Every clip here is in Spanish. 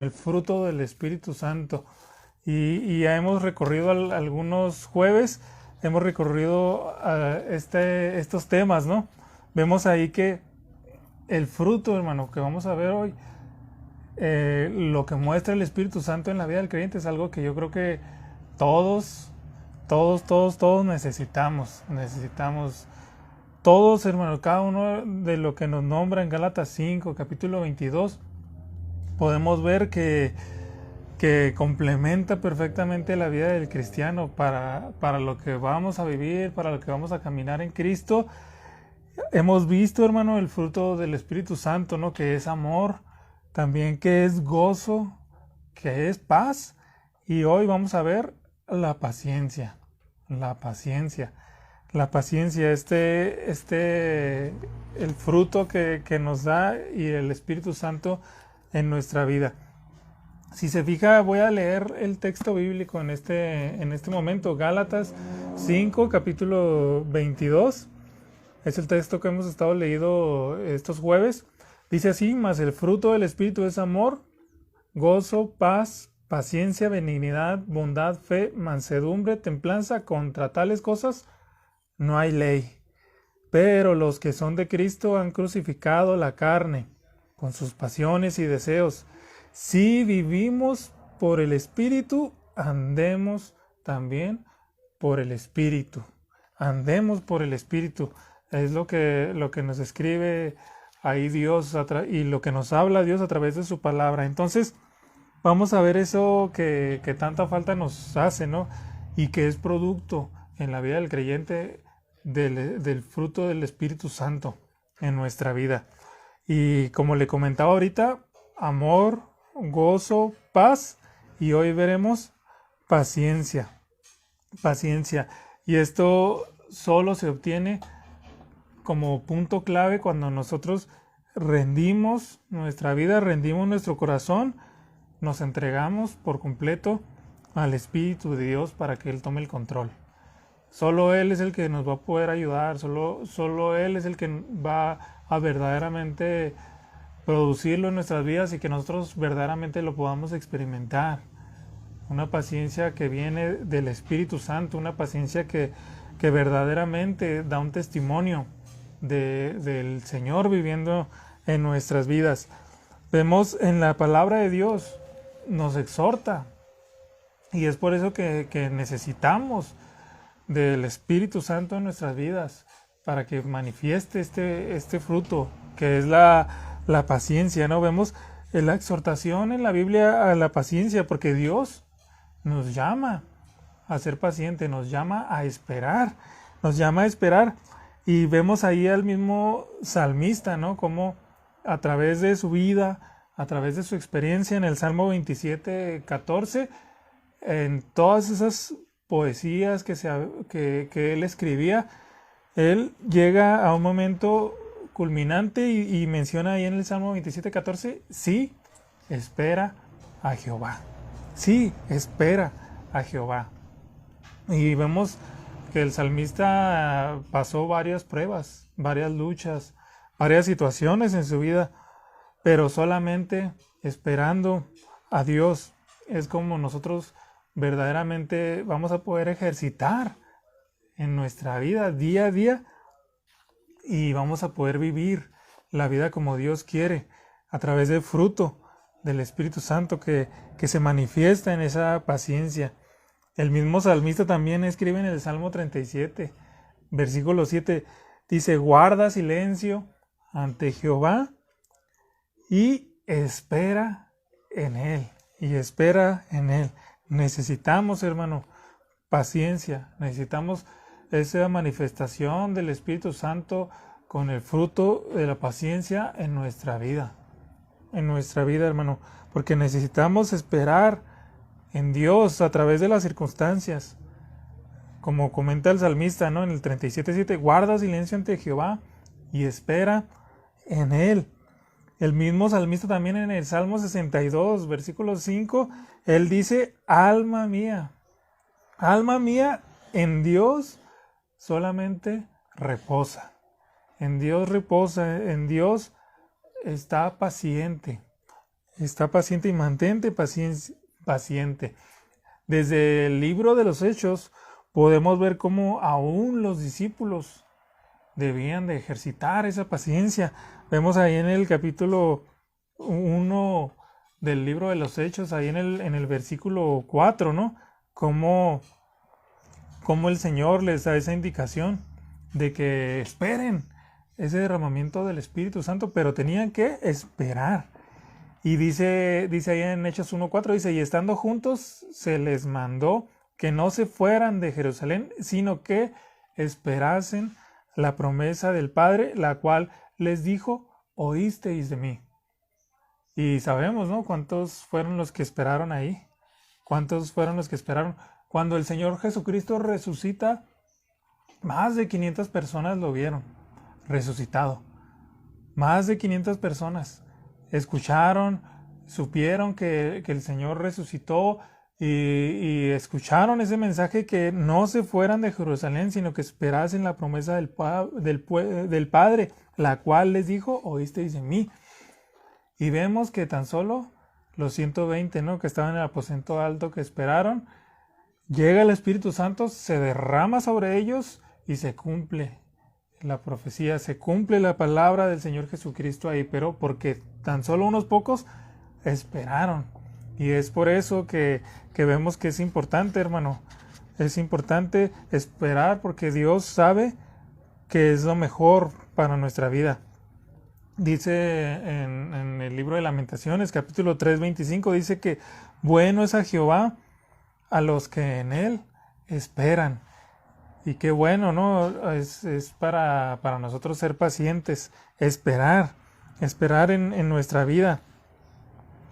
el fruto del Espíritu Santo. Y ya hemos recorrido algunos jueves, hemos recorrido estos temas, ¿no? Vemos ahí que el fruto, hermano, que vamos a ver hoy, lo que muestra el Espíritu Santo en la vida del creyente es algo que yo creo que todos, todos necesitamos todos, hermano, cada uno de lo que nos nombra en Gálatas 5, capítulo 22, podemos ver que complementa perfectamente la vida del cristiano para lo que vamos a vivir, para lo que vamos a caminar en Cristo. Hemos visto, hermano, el fruto del Espíritu Santo, ¿no? Que es amor, también que es gozo, que es paz. Y hoy vamos a ver la paciencia, la paciencia. La paciencia, el fruto que nos da y el Espíritu Santo en nuestra vida. Si se fija, voy a leer el texto bíblico en este momento. Gálatas 5, capítulo 22. Es el texto que hemos estado leyendo estos jueves. Dice así: mas el fruto del Espíritu es amor, gozo, paz, paciencia, benignidad, bondad, fe, mansedumbre, templanza. Contra tales cosas no hay ley. Pero los que son de Cristo han crucificado la carne con sus pasiones y deseos. Si vivimos por el Espíritu, andemos también por el Espíritu. Andemos por el Espíritu. Es lo que nos escribe ahí Dios y lo que nos habla Dios a través de su palabra. Entonces, vamos a ver eso que tanta falta nos hace, ¿no? Y que es producto en la vida del creyente del fruto del Espíritu Santo en nuestra vida. Y como le comentaba ahorita, amor, gozo, paz, y hoy veremos paciencia. Paciencia. Y esto solo se obtiene como punto clave cuando nosotros rendimos nuestra vida, rendimos nuestro corazón, nos entregamos por completo al Espíritu de Dios para que Él tome el control. Solo Él es el que nos va a poder ayudar, solo Él es el que va a verdaderamente producirlo en nuestras vidas y que nosotros verdaderamente lo podamos experimentar. Una paciencia que viene del Espíritu Santo, una paciencia que verdaderamente da un testimonio del Señor viviendo en nuestras vidas. Vemos en la palabra de Dios, nos exhorta, y es por eso que necesitamos del Espíritu Santo en nuestras vidas para que manifieste este fruto que es la paciencia, ¿no? Vemos la exhortación en la Biblia a la paciencia porque Dios nos llama a ser paciente, nos llama a esperar, y vemos ahí al mismo salmista, ¿no? Como a través de su vida, a través de su experiencia en el Salmo 27, 14, en todas esas poesías que él escribía, él llega a un momento culminante y menciona ahí en el Salmo 27, 14, sí, espera a Jehová. Sí, espera a Jehová. Y vemos que el salmista pasó varias pruebas, varias luchas, varias situaciones en su vida, pero solamente esperando a Dios es como nosotros verdaderamente vamos a poder ejercitar en nuestra vida día a día y vamos a poder vivir la vida como Dios quiere a través del fruto del Espíritu Santo que se manifiesta en esa paciencia. El mismo salmista también escribe en el Salmo 37, versículo 7, dice: guarda silencio ante Jehová y espera en Él. Y espera en Él. Necesitamos, hermano, paciencia. Necesitamos esa manifestación del Espíritu Santo con el fruto de la paciencia en nuestra vida. En nuestra vida, hermano. Porque necesitamos esperar en Dios a través de las circunstancias. Como comenta el salmista, ¿no? En el 37:7, guarda silencio ante Jehová y espera en Él. El mismo salmista también en el Salmo 62, versículo 5, él dice: alma mía, en Dios solamente reposa. En Dios reposa, en Dios está paciente. Está paciente y mantente paciente. Desde el libro de los Hechos podemos ver cómo aún los discípulos debían de ejercitar esa paciencia. Vemos ahí en el capítulo 1 del libro de los Hechos, ahí en el versículo 4, ¿no? Cómo el Señor les da esa indicación de que esperen ese derramamiento del Espíritu Santo, pero tenían que esperar. Y dice ahí en Hechos 1:4, dice, y estando juntos se les mandó que no se fueran de Jerusalén, sino que esperasen la promesa del Padre, la cual les dijo, oísteis de mí. Y sabemos, ¿no? ¿Cuántos fueron los que esperaron ahí? ¿Cuántos fueron los que esperaron? Cuando el Señor Jesucristo resucita, más de 500 personas lo vieron resucitado. Más de 500 personas escucharon, supieron que el Señor resucitó y escucharon ese mensaje, que no se fueran de Jerusalén, sino que esperasen la promesa del Padre, la cual les dijo, oísteis de mí. Y vemos que tan solo los 120, ¿no?, que estaban en el aposento alto, que esperaron, llega el Espíritu Santo, se derrama sobre ellos y se cumple la profecía, se cumple la palabra del Señor Jesucristo ahí, pero porque tan solo unos pocos esperaron. Y es por eso que vemos que es importante, hermano, es importante esperar, porque Dios sabe que es lo mejor para nuestra vida. Dice en el libro de Lamentaciones, capítulo 3:25, dice que bueno es a Jehová a los que en Él esperan. Y qué bueno, ¿no? Es para nosotros ser pacientes, esperar en nuestra vida.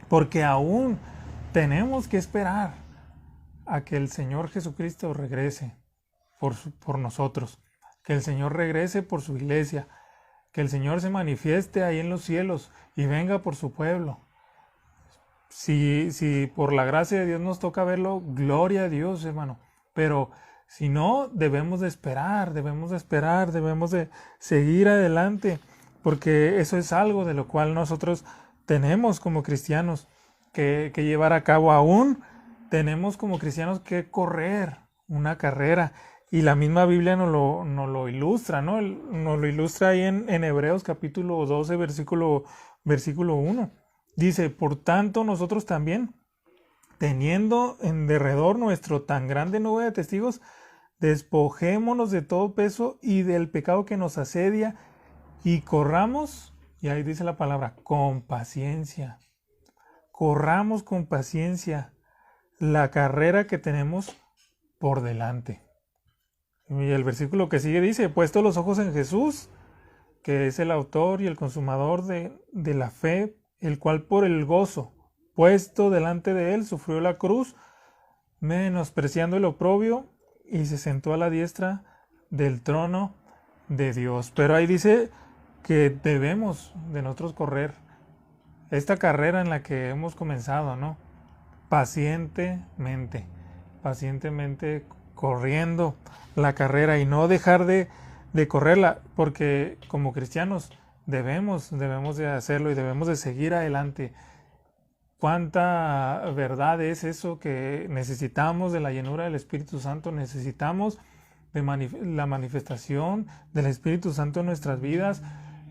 Porque aún tenemos que esperar a que el Señor Jesucristo regrese por nosotros. Que el Señor regrese por su iglesia. Que el Señor se manifieste ahí en los cielos y venga por su pueblo. Si por la gracia de Dios nos toca verlo, gloria a Dios, hermano. Pero si no, debemos de esperar, debemos de seguir adelante, porque eso es algo de lo cual nosotros tenemos como cristianos que llevar a cabo. Aún tenemos como cristianos que correr una carrera, y la misma Biblia nos lo ilustra, ¿no? Nos lo ilustra ahí en Hebreos capítulo 12, versículo 1. Dice, por tanto nosotros también, teniendo en derredor nuestro tan grande nube de testigos, despojémonos de todo peso y del pecado que nos asedia, y corramos, y ahí dice la palabra, con paciencia. Corramos con paciencia la carrera que tenemos por delante. Y el versículo que sigue dice, puesto los ojos en Jesús, que es el autor y el consumador de la fe, el cual por el gozo puesto delante de él sufrió la cruz, menospreciando el oprobio, y se sentó a la diestra del trono de Dios. Pero ahí dice que debemos de nosotros correr esta carrera en la que hemos comenzado, ¿no? Pacientemente corriendo la carrera, y no dejar de correrla, porque como cristianos debemos de hacerlo y debemos de seguir adelante. Cuánta verdad es eso, que necesitamos de la llenura del Espíritu Santo, necesitamos de la manifestación del Espíritu Santo en nuestras vidas,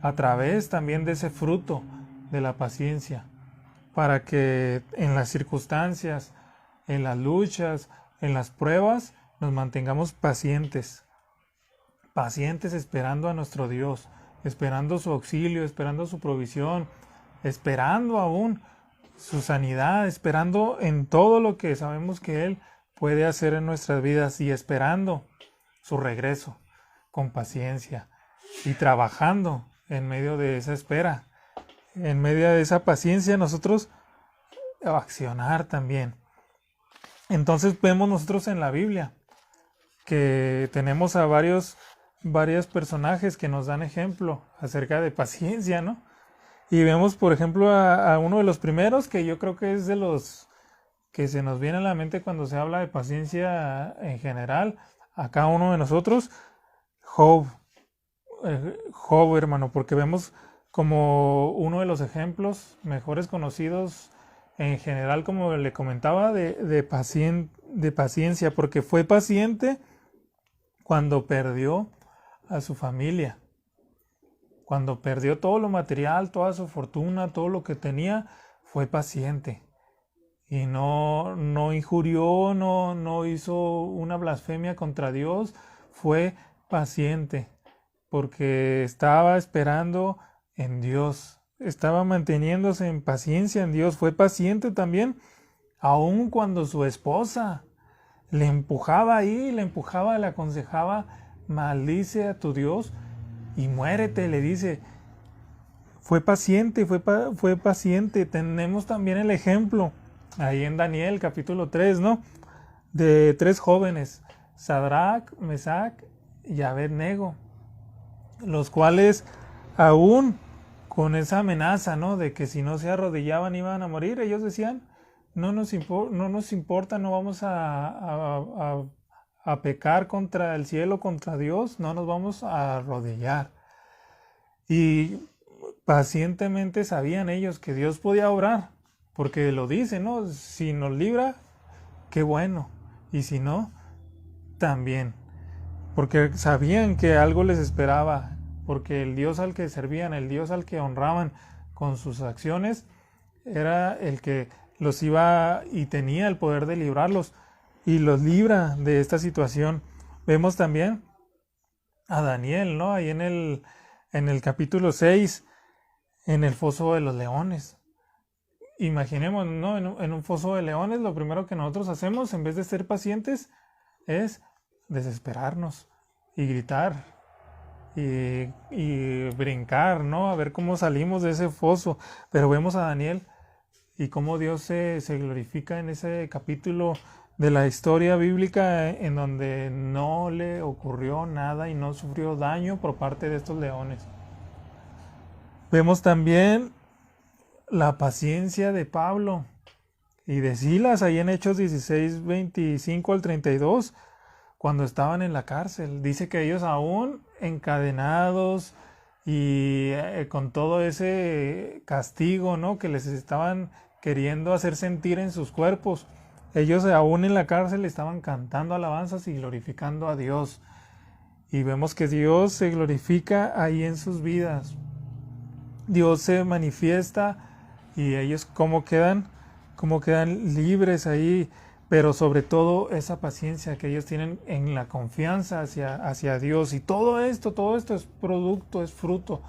a través también de ese fruto de la paciencia, para que en las circunstancias, en las luchas, en las pruebas, nos mantengamos pacientes esperando a nuestro Dios, esperando su auxilio, esperando su provisión, esperando aún su sanidad, esperando en todo lo que sabemos que Él puede hacer en nuestras vidas, y esperando su regreso con paciencia, y trabajando en medio de esa espera, en medio de esa paciencia, nosotros accionar también. Entonces vemos nosotros en la Biblia que tenemos a varios personajes que nos dan ejemplo acerca de paciencia, ¿no? Y vemos, por ejemplo, a uno de los primeros, que yo creo que es de los que se nos viene a la mente cuando se habla de paciencia en general, a cada uno de nosotros, Job, hermano, porque vemos como uno de los ejemplos mejores conocidos en general, como le comentaba, de paciencia, porque fue paciente cuando perdió a su familia, cuando perdió todo lo material, toda su fortuna, todo lo que tenía, fue paciente. Y no injurió, no hizo una blasfemia contra Dios, fue paciente, porque estaba esperando en Dios, estaba manteniéndose en paciencia en Dios, fue paciente también, aun cuando su esposa le empujaba ahí, le empujaba, le aconsejaba, maldice a tu Dios y muérete, le dice. Fue paciente, fue paciente. Tenemos también el ejemplo ahí en Daniel capítulo 3, ¿no? De 3 jóvenes, Sadrach, Mesach y Abednego, los cuales aún con esa amenaza, ¿no? De que si no se arrodillaban iban a morir, ellos decían, no nos importa, no vamos a pecar contra el cielo, contra Dios, no nos vamos a arrodillar. Y pacientemente sabían ellos que Dios podía obrar, porque lo dice, ¿no? Si nos libra, qué bueno, y si no, también, porque sabían que algo les esperaba, porque el Dios al que servían, el Dios al que honraban con sus acciones, era el que los iba y tenía el poder de librarlos, y los libra de esta situación. Vemos también a Daniel, ¿no? Ahí en el capítulo 6, en el foso de los leones. Imaginemos, ¿no? En un foso de leones, lo primero que nosotros hacemos, en vez de ser pacientes, es desesperarnos y gritar y brincar, ¿no? A ver cómo salimos de ese foso. Pero vemos a Daniel y cómo Dios se glorifica en ese capítulo de la historia bíblica, en donde no le ocurrió nada y no sufrió daño por parte de estos leones. Vemos también la paciencia de Pablo y de Silas ahí en Hechos 16, 25 al 32, cuando estaban en la cárcel. Dice que ellos aún encadenados y con todo ese castigo, ¿no?, que les estaban queriendo hacer sentir en sus cuerpos, ellos aún en la cárcel estaban cantando alabanzas y glorificando a Dios. Y vemos que Dios se glorifica ahí en sus vidas. Dios se manifiesta y ellos cómo quedan libres ahí, pero sobre todo esa paciencia que ellos tienen en la confianza hacia Dios. Y todo esto es producto, es fruto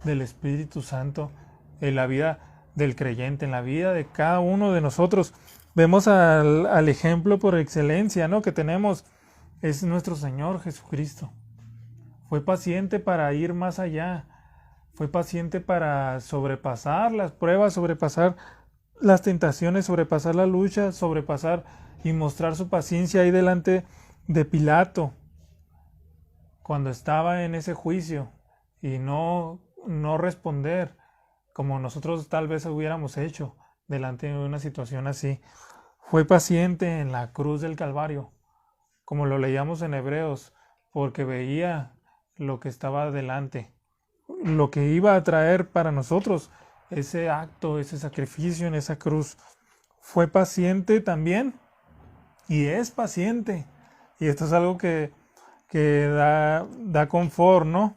del Espíritu Santo en la vida del creyente, en la vida de cada uno de nosotros. Vemos al ejemplo por excelencia, ¿no?, que tenemos, es nuestro Señor Jesucristo. Fue paciente para ir más allá. Fue paciente para sobrepasar las pruebas, sobrepasar las tentaciones, sobrepasar la lucha, sobrepasar y mostrar su paciencia ahí delante de Pilato, cuando estaba en ese juicio, y no responder como nosotros tal vez hubiéramos hecho delante de una situación así. Fue paciente en la cruz del Calvario, como lo leíamos en Hebreos, porque veía lo que estaba delante, lo que iba a traer para nosotros ese acto, ese sacrificio en esa cruz. Fue paciente también y es paciente. Y esto es algo que da confort, ¿no?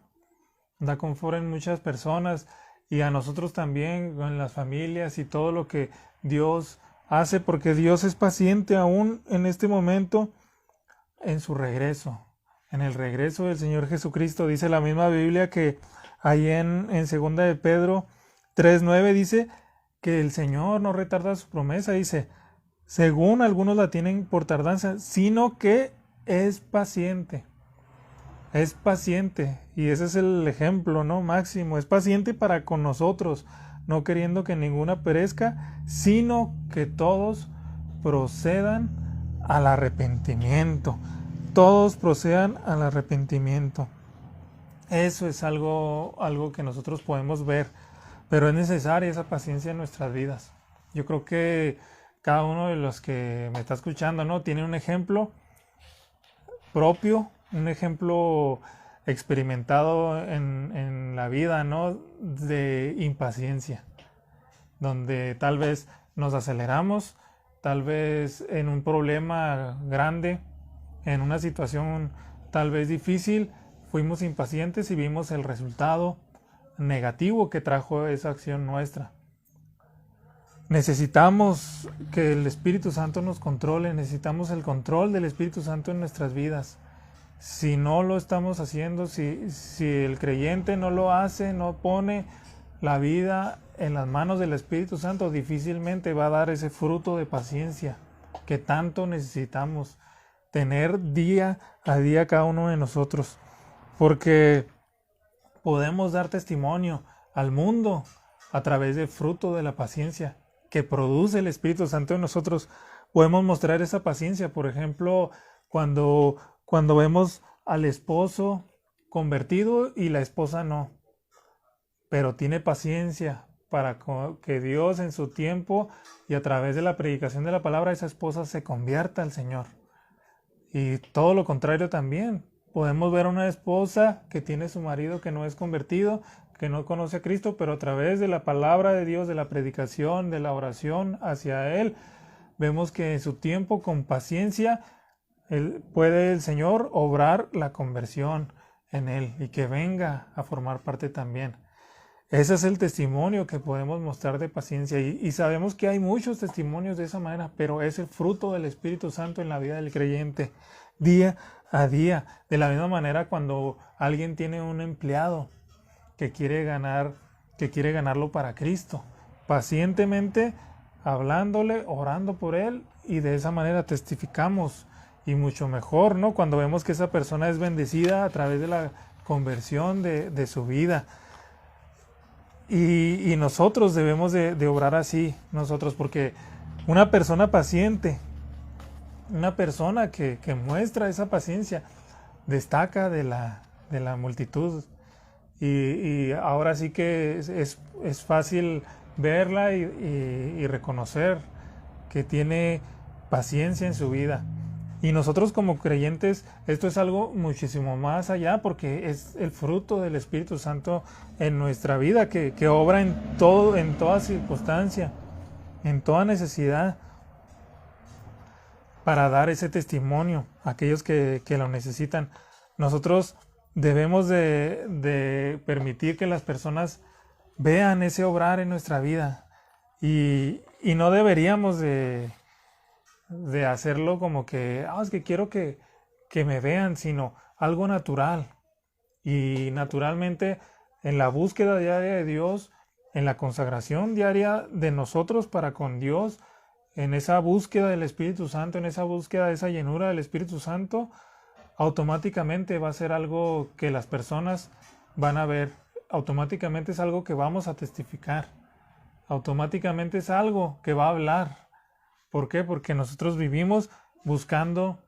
Da confort en muchas personas y a nosotros también, en las familias y todo lo que Dios hace, porque Dios es paciente aún en este momento en su regreso. En el regreso del Señor Jesucristo, dice la misma Biblia que ahí en 2 de Pedro 3:9 dice que el Señor no retarda su promesa, dice, según algunos la tienen por tardanza, sino que es paciente. Es paciente, y ese es el ejemplo, ¿no?, máximo. Es paciente para con nosotros, no queriendo que ninguna perezca, sino que todos procedan al arrepentimiento. Todos procedan al arrepentimiento. Eso es algo que nosotros podemos ver, pero es necesaria esa paciencia en nuestras vidas. Yo creo que cada uno de los que me está escuchando, ¿no?, tiene un ejemplo propio, un ejemplo experimentado en la vida, ¿no?, de impaciencia, donde tal vez nos aceleramos, tal vez en un problema grande, en una situación tal vez difícil, fuimos impacientes y vimos el resultado negativo que trajo esa acción nuestra. Necesitamos que el Espíritu Santo nos controle, necesitamos el control del Espíritu Santo en nuestras vidas. Si no lo estamos haciendo, si el creyente no lo hace, no pone la vida en las manos del Espíritu Santo, difícilmente va a dar ese fruto de paciencia que tanto necesitamos tener día a día cada uno de nosotros, porque podemos dar testimonio al mundo a través del fruto de la paciencia que produce el Espíritu Santo en nosotros. Podemos mostrar esa paciencia, por ejemplo, cuando vemos al esposo convertido y la esposa no, pero tiene paciencia para que Dios en su tiempo y a través de la predicación de la palabra esa esposa se convierta al Señor. Y todo lo contrario también. Podemos ver a una esposa que tiene su marido que no es convertido, que no conoce a Cristo, pero a través de la palabra de Dios, de la predicación, de la oración hacia Él, vemos que en su tiempo, con paciencia, puede el Señor obrar la conversión en él y que venga a formar parte también. Ese es el testimonio que podemos mostrar de paciencia y sabemos que hay muchos testimonios de esa manera, pero es el fruto del Espíritu Santo en la vida del creyente, día a día. De la misma manera, cuando alguien tiene un empleado que quiere ganarlo para Cristo, pacientemente hablándole, orando por él, y de esa manera testificamos. Y mucho mejor, ¿no? Cuando vemos que esa persona es bendecida a través de la conversión de su vida. Y nosotros debemos de obrar así, nosotros, porque una persona paciente, una persona que muestra esa paciencia, destaca de la multitud. Y ahora sí que es fácil verla y reconocer que tiene paciencia en su vida. Y nosotros como creyentes, esto es algo muchísimo más allá, porque es el fruto del Espíritu Santo en nuestra vida, que obra en toda circunstancia, en toda necesidad, para dar ese testimonio a aquellos que lo necesitan. Nosotros debemos de permitir que las personas vean ese obrar en nuestra vida, y no deberíamos de hacerlo como que, es que quiero que me vean, sino algo natural. Y naturalmente en la búsqueda diaria de Dios, en la consagración diaria de nosotros para con Dios, en esa búsqueda del Espíritu Santo, en esa búsqueda de esa llenura del Espíritu Santo, automáticamente va a ser algo que las personas van a ver, automáticamente es algo que vamos a testificar, automáticamente es algo que va a hablar. ¿Por qué? Porque nosotros vivimos buscando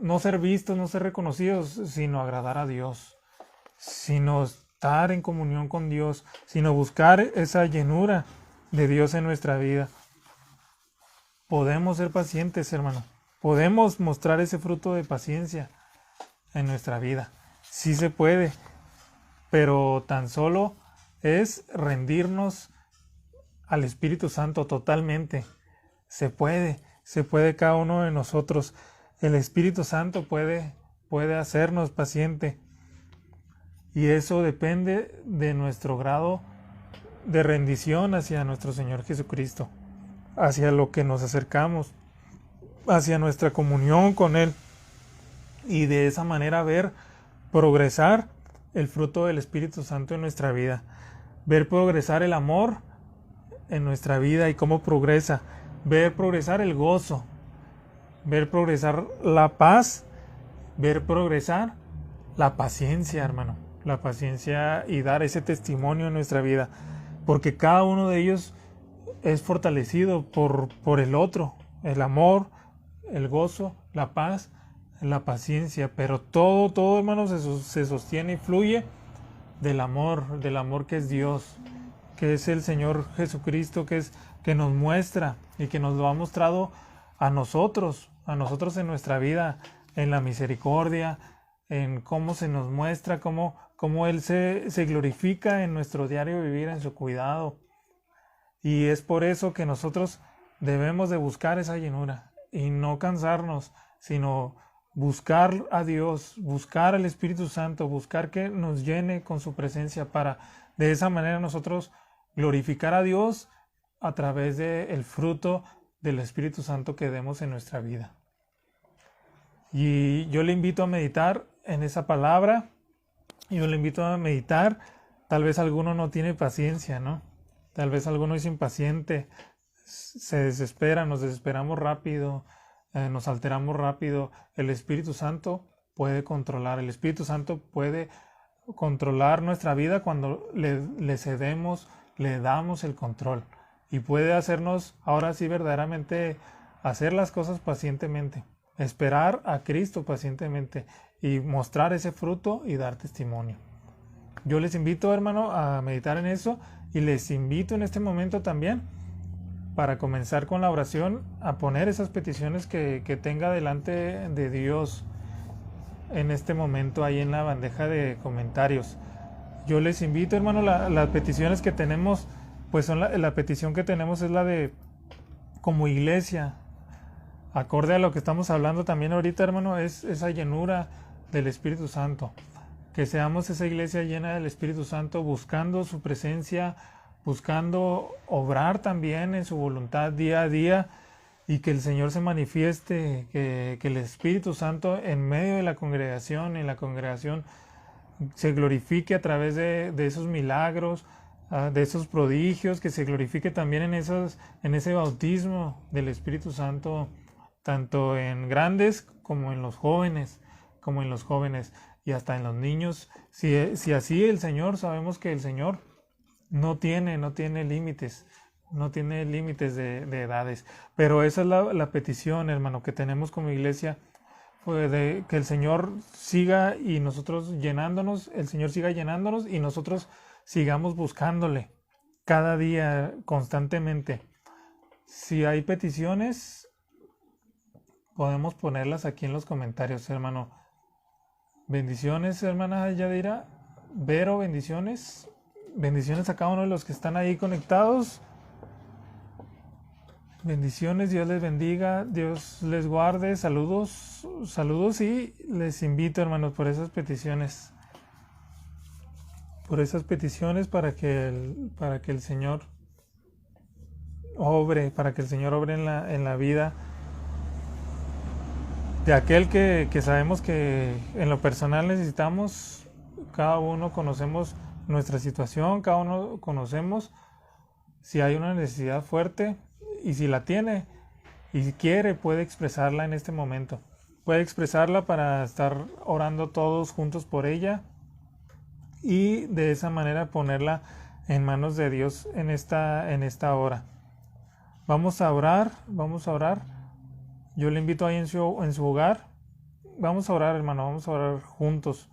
no ser vistos, no ser reconocidos, sino agradar a Dios, sino estar en comunión con Dios, sino buscar esa llenura de Dios en nuestra vida. Podemos ser pacientes, hermano. Podemos mostrar ese fruto de paciencia en nuestra vida. Sí se puede, pero tan solo es rendirnos al Espíritu Santo totalmente. Se puede cada uno de nosotros. El Espíritu Santo puede hacernos paciente. Y eso depende de nuestro grado de rendición hacia nuestro Señor Jesucristo, hacia lo que nos acercamos, hacia nuestra comunión con Él. Y de esa manera ver progresar el fruto del Espíritu Santo en nuestra vida. Ver progresar el amor en nuestra vida y cómo progresa. Ver progresar el gozo, ver progresar la paz, ver progresar la paciencia, hermano, la paciencia, y dar ese testimonio en nuestra vida, porque cada uno de ellos es fortalecido por el otro, el amor, el gozo, la paz, la paciencia, pero todo, hermano, se sostiene y fluye del amor que es Dios, que es el Señor Jesucristo, que nos muestra y que nos lo ha mostrado a nosotros en nuestra vida, en la misericordia, en cómo se nos muestra, cómo Él se glorifica en nuestro diario vivir, en su cuidado. Y es por eso que nosotros debemos de buscar esa llenura y no cansarnos, sino buscar a Dios, buscar al Espíritu Santo, buscar que nos llene con su presencia para de esa manera nosotros glorificar a Dios a través del fruto del Espíritu Santo que demos en nuestra vida. Y yo le invito a meditar en esa palabra, yo le invito a meditar. Tal vez alguno no tiene paciencia, ¿no? Tal vez alguno es impaciente, se desespera, nos desesperamos rápido, nos alteramos rápido. El Espíritu Santo puede controlar, el Espíritu Santo puede controlar nuestra vida cuando le cedemos, le damos el control. Y puede hacernos ahora sí verdaderamente hacer las cosas pacientemente, esperar a Cristo pacientemente y mostrar ese fruto y dar testimonio. Yo les invito, hermano, a meditar en eso y les invito en este momento también para comenzar con la oración a poner esas peticiones que tenga delante de Dios en este momento ahí en la bandeja de comentarios. Yo les invito, hermano, las peticiones que tenemos, pues son la petición que tenemos es la de como iglesia, acorde a lo que estamos hablando también ahorita, hermano, es esa llenura del Espíritu Santo. Que seamos esa iglesia llena del Espíritu Santo, buscando su presencia, buscando obrar también en su voluntad día a día y que el Señor se manifieste, que el Espíritu Santo en medio de la congregación, en la congregación se glorifique a través de esos milagros, de esos prodigios, que se glorifique también en ese bautismo del Espíritu Santo, tanto en grandes como en los jóvenes, y hasta en los niños. Si así el Señor, sabemos que el Señor no tiene límites, no tiene límites de edades, pero esa es la petición, hermano, que tenemos como iglesia, de que el Señor siga y nosotros llenándonos, el Señor siga llenándonos y nosotros sigamos buscándole cada día constantemente. Si hay peticiones, podemos ponerlas aquí en los comentarios, hermano. Bendiciones, hermana Yadira. Vero, bendiciones. Bendiciones a cada uno de los que están ahí conectados. Bendiciones, Dios les bendiga, Dios les guarde. Saludos y les invito, hermanos, por esas peticiones. Para que el Señor obre, en la vida de aquel que sabemos que en lo personal necesitamos. Cada uno conocemos nuestra situación, cada uno conocemos si hay una necesidad fuerte y si la tiene y si quiere puede expresarla en este momento. Puede expresarla para estar orando todos juntos por ella y de esa manera ponerla en manos de Dios en esta hora. Vamos a orar. Yo le invito ahí en su hogar. Vamos a orar, hermano, vamos a orar juntos.